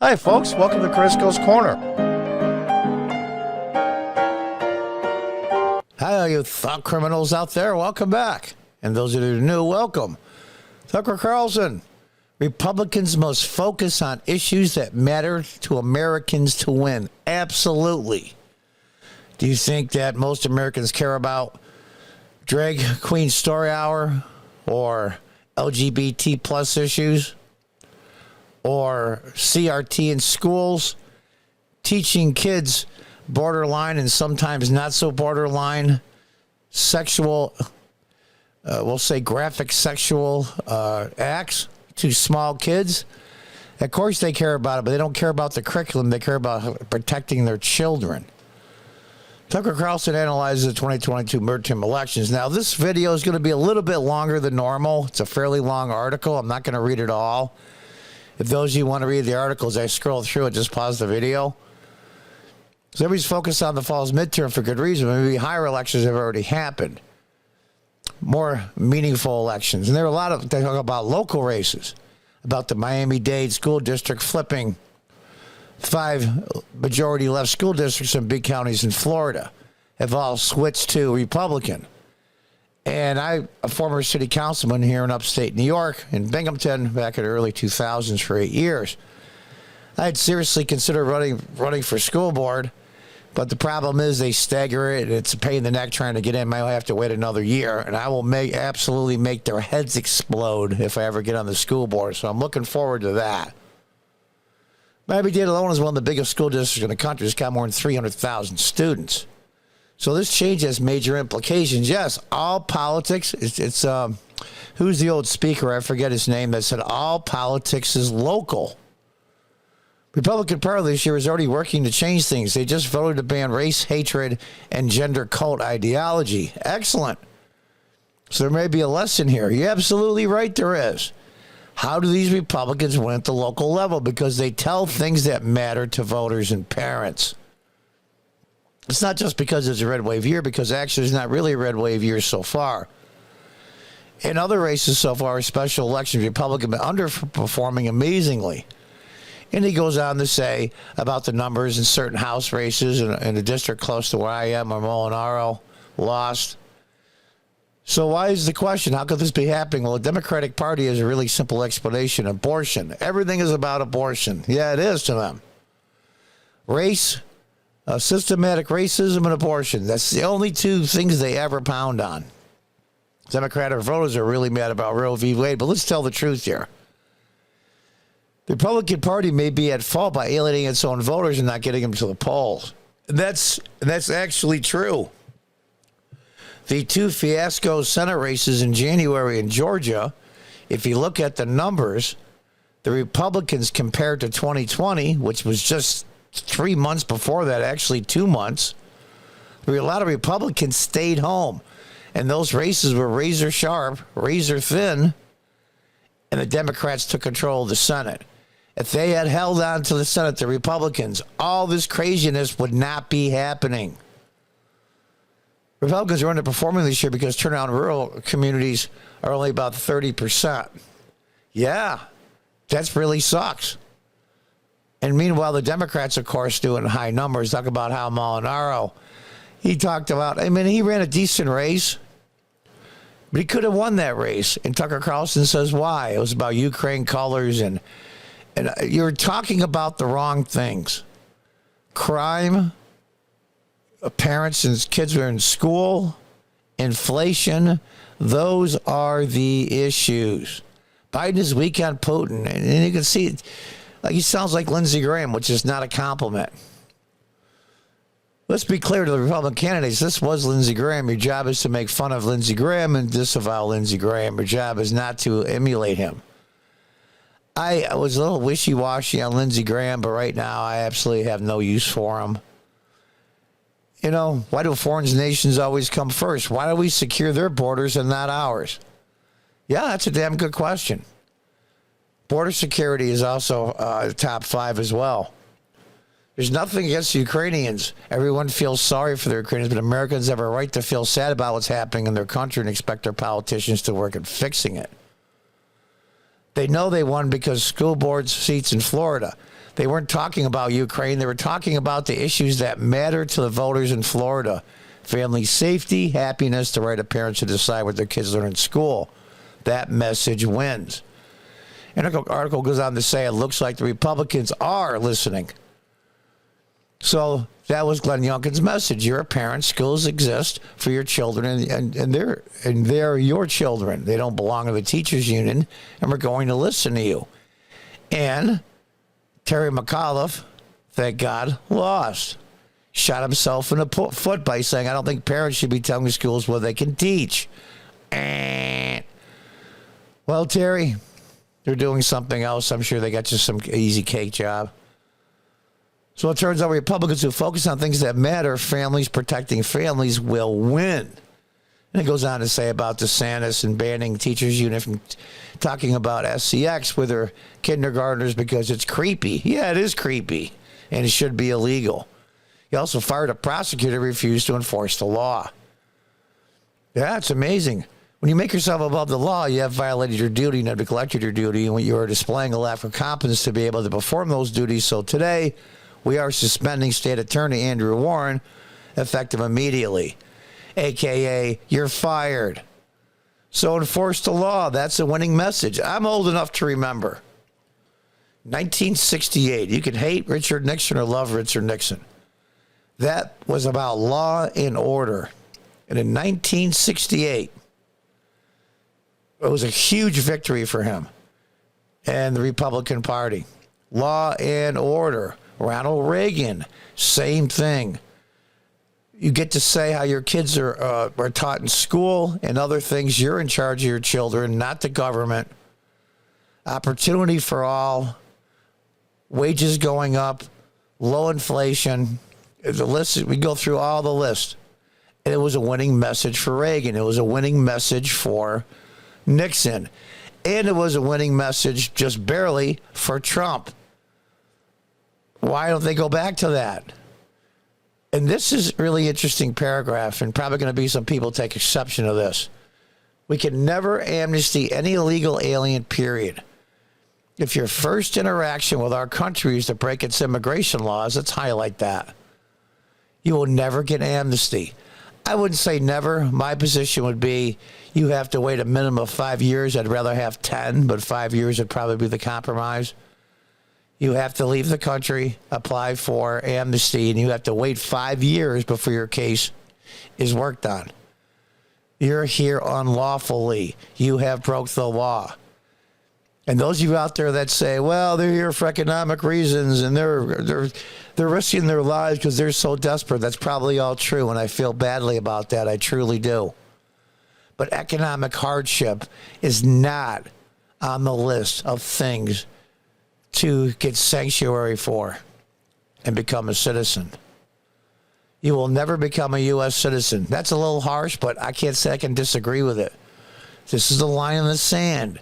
Hi, folks. Welcome to Crisco's Corner. Hi, all you thought criminals out there. Welcome back. And those that are new, welcome. Tucker Carlson. Republicans must focus on issues that matter to Americans to win. Absolutely. Do you think that most Americans care about Drag Queen Story Hour or LGBT plus issues or CRT in schools, teaching kids borderline and sometimes not so borderline sexual, we'll say graphic sexual acts to small kids? Of course they care about it, but they don't care about the curriculum. They care about protecting their children. Tucker Carlson analyzes the 2022 midterm elections. Now, this video is going to be a little bit longer than normal. It's a fairly long article. I'm not going to read it all. If those of you want to read the articles, I scroll through it, just pause the video. So everybody's focused on the fall's midterm for good reason. Maybe higher elections have already happened. More meaningful elections. And there are a lot of, they talk about local races, about the Miami-Dade school district flipping 5 majority left school districts in big counties in Florida have all switched to Republican. And I, a former city councilman here in upstate New York, in Binghamton, back in the early 2000s for 8 years, I had seriously considered running for school board, but the problem is they stagger it, and it's a pain in the neck trying to get in. I might have to wait another year, and I will absolutely make their heads explode if I ever get on the school board. So I'm looking forward to that. Miami-Dade alone is one of the biggest school districts in the country. It's got more than 300,000 students. So this change has major implications. Yes, all politics, it's who's the old speaker? I forget his name that said all politics is local. Republican Party this year is already working to change things. They just voted to ban race, hatred, and gender cult ideology. Excellent. So there may be a lesson here. You're absolutely right, there is. How do these Republicans win at the local level? Because they tell things that matter to voters and parents. It's not just because it's a red wave year, because actually it's not really a red wave year so far. In other races so far, special elections, Republicans have been underperforming amazingly. And he goes on to say about the numbers in certain House races in a district close to where I am, where Molinaro lost. So why is the question? How could this be happening? Well, the Democratic Party has a really simple explanation. Abortion. Everything is about abortion. Yeah, it is to them. Race, systematic racism, and abortion. That's the only two things they ever pound on. Democratic voters are really mad about Roe v. Wade, but let's tell the truth here. The Republican Party may be at fault by alienating its own voters and not getting them to the polls. That's actually true. The 2 fiasco Senate races in January in Georgia, if you look at the numbers, the Republicans compared to 2020, which was just 3 months before that, actually 2 months, a lot of Republicans stayed home. And those races were razor sharp, razor thin, and the Democrats took control of the Senate. If they had held on to the Senate, the Republicans, all this craziness would not be happening. Republicans are underperforming this year because turnout in rural communities are only about 30%. Yeah, that really sucks. And meanwhile, the Democrats, of course, doing high numbers. Talk about how Molinaro, he talked about, I mean, he ran a decent race, but he could have won that race. And Tucker Carlson says why. It was about Ukraine colors, and you're talking about the wrong things. Crime, parents and kids are in school, inflation, those are the issues. Biden is weak on Putin, and you can see, like, he sounds like Lindsey Graham, which is not a compliment. Let's be clear to the Republican candidates, this was Lindsey Graham. Your job is to make fun of Lindsey Graham and disavow Lindsey Graham. Your job is not to emulate him. I was a little wishy-washy on Lindsey Graham, but right now I absolutely have no use for him. You know, why do foreign nations always come first? Why do we secure their borders and not ours? Yeah, that's a damn good question. Border security is also top 5 as well. There's nothing against the Ukrainians. Everyone feels sorry for the Ukrainians, but Americans have a right to feel sad about what's happening in their country and expect their politicians to work at fixing it. They know they won because school board seats in Florida. They weren't talking about Ukraine. They were talking about the issues that matter to the voters in Florida. Family safety, happiness, the right of parents to decide what their kids learn in school. That message wins. And the article goes on to say it looks like the Republicans are listening. So that was Glenn Youngkin's message. You're a parent. Schools exist for your children, and they're your children. They don't belong to the teachers union, and we're going to listen to you. And Terry McAuliffe, thank God, lost. Shot himself in the foot by saying, I don't think parents should be telling schools what they can teach. Well, Terry, they're doing something else. I'm sure they got you some easy cake job. So it turns out Republicans who focus on things that matter, families, protecting families, will win. And it goes on to say about DeSantis and banning teachers' union from talking about SCX with their kindergartners because it's creepy. Yeah, it is creepy, and it should be illegal. He also fired a prosecutor who refused to enforce the law. Yeah, it's amazing. When you make yourself above the law, you have violated your duty and have neglected your duty, and when you are displaying a lack of competence to be able to perform those duties. So today, we are suspending State Attorney Andrew Warren, effective immediately, a.k.a. you're fired. So enforce the law. That's a winning message. I'm old enough to remember 1968. You can hate Richard Nixon or love Richard Nixon. That was about law and order. And in 1968, it was a huge victory for him and the Republican Party. Law and order. Ronald Reagan, same thing. You get to say how your kids are taught in school and other things. You're in charge of your children, not the government. Opportunity for all. Wages going up. Low inflation. The list, we go through all the list. And it was a winning message for Reagan. It was a winning message for Nixon. And it was a winning message, just barely, for Trump. Why don't they go back to that? And this is a really interesting paragraph, and probably going to be some people take exception to this. We can never amnesty any illegal alien, period. If your first interaction with our country is to break its immigration laws, let's highlight that. You will never get amnesty. I wouldn't say never. My position would be you have to wait a minimum of 5 years. I'd rather have 10, but 5 years would probably be the compromise. You have to leave the country, apply for amnesty, and you have to wait 5 years before your case is worked on. You're here unlawfully. You have broke the law. And those of you out there that say, well, they're here for economic reasons and they're risking their lives because they're so desperate, that's probably all true, and I feel badly about that. I truly do. But economic hardship is not on the list of things to get sanctuary for and become a citizen. You will never become a U.S. citizen. That's a little harsh, but I can't say I can disagree with it. This is the line in the sand.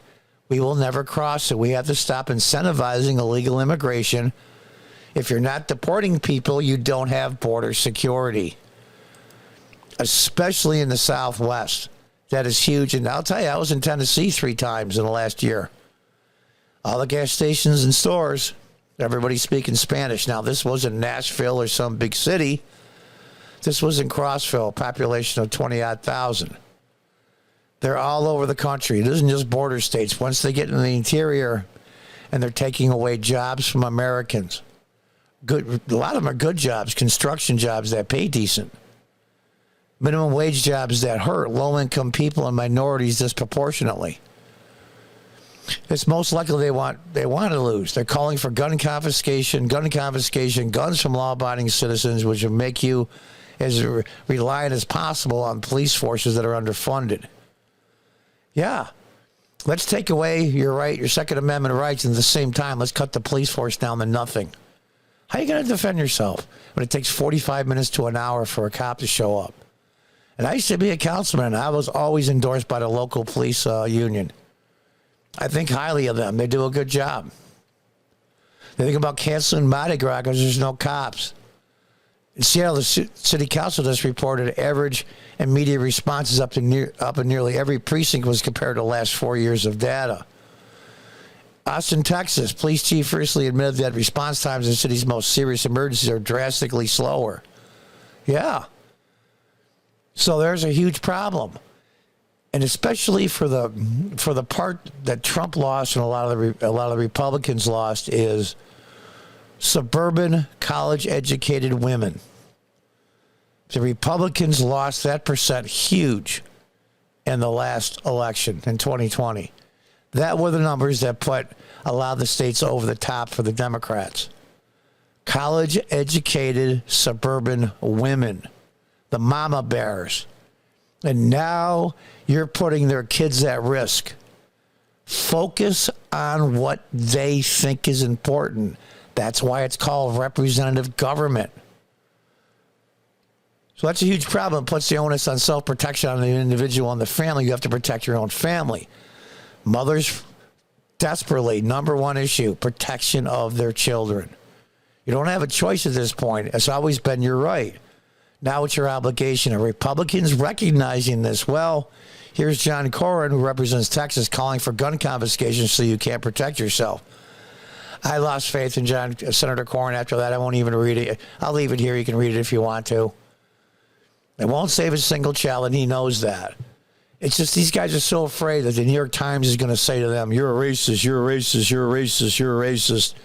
We will never cross it. We have to stop incentivizing illegal immigration. If you're not deporting people, you don't have border security, especially in the Southwest. That is huge. And I'll tell you, I was in Tennessee 3 times in the last year. All the gas stations and stores, everybody's speaking Spanish. Now, this wasn't Nashville or some big city. This was in Crossville, population of 20-odd thousand. They're all over the country. It isn't just border states. Once they get in the interior and they're taking away jobs from Americans, a lot of them are good jobs, construction jobs that pay decent, minimum wage jobs that hurt low-income people and minorities disproportionately. It's most likely they want to lose. They're calling for gun confiscation, guns from law-abiding citizens, which will make you as reliant as possible on police forces that are underfunded. Yeah, let's take away your Second Amendment rights, and at the same time, let's cut the police force down to nothing. How are you going to defend yourself when it takes 45 minutes to an hour for a cop to show up? And I used to be a councilman, and I was always endorsed by the local police union. I think highly of them. They do a good job. They think about canceling Mardi Gras because there's no cops. In Seattle, the city council just reported average immediate responses up in nearly every precinct was compared to the last 4 years of data. Austin, Texas, police chief recently admitted that response times in the city's most serious emergencies are drastically slower. Yeah. So there's a huge problem. And especially for the part that Trump lost and a lot of the Republicans lost is suburban college-educated women. The Republicans lost that percent huge in the last election in 2020. That were the numbers that allowed the states over the top for the Democrats. College-educated suburban women, the mama bears. And now you're putting their kids at risk. Focus on what they think is important. That's why it's called representative government. So that's a huge problem. It puts the onus on self-protection on the individual and the family. You have to protect your own family. Mothers desperately, number one issue, protection of their children. You don't have a choice at this point. It's always been your right. Now it's your obligation. And Republicans recognizing this. Well, here's John Cornyn, who represents Texas, calling for gun confiscation so you can't protect yourself. I lost faith in Senator Cornyn after that. I won't even read it. I'll leave it here. You can read it if you want to. It won't save a single child, and he knows that. It's just these guys are so afraid that the New York Times is going to say to them, you're a racist, you're a racist, you're a racist, you're a racist.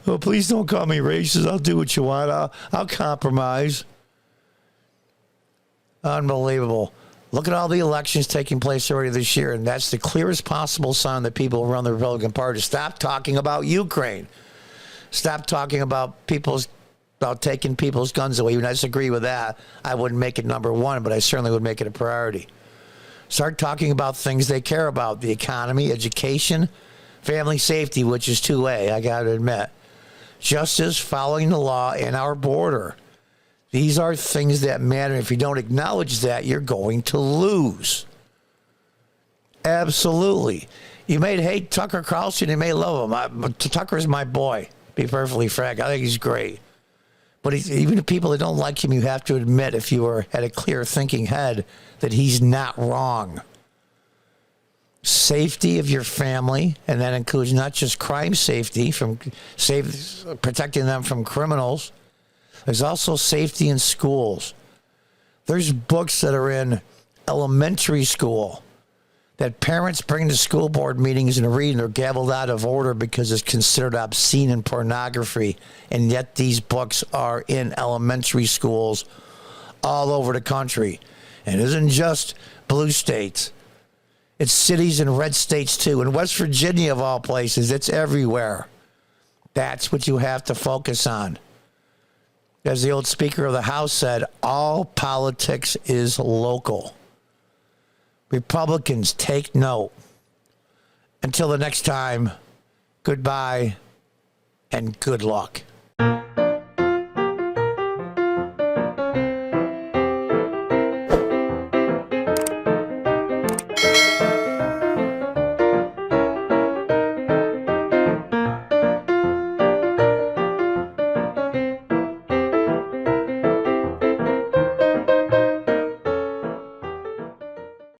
Oh, please don't call me racist. I'll do what you want. I'll compromise. Unbelievable. Look at all the elections taking place already this year, and that's the clearest possible sign that people who run the Republican Party stop talking about Ukraine. Stop talking about taking people's guns away. Even I disagree with that. I wouldn't make it number one, but I certainly would make it a priority. Start talking about things they care about: the economy, education, family safety, which is 2A, I got to admit. Justice, following the law, and our border. These are things that matter. If you don't acknowledge that, you're going to lose. Absolutely. You may hate Tucker Carlson. You may love him. Tucker's my boy, to be perfectly frank. I think he's great. But even the people that don't like him, you have to admit, if you had a clear thinking head, that he's not wrong. Safety of your family, and that includes not just crime safety, protecting them from criminals. There's also safety in schools. There's books that are in elementary school that parents bring to school board meetings and read, and are gavelled out of order because it's considered obscene and pornography. And yet these books are in elementary schools all over the country. And it isn't just blue states. It's cities and red states too. In West Virginia, of all places, it's everywhere. That's what you have to focus on. As the old Speaker of the House said, all politics is local. Republicans, take note. Until the next time, goodbye and good luck.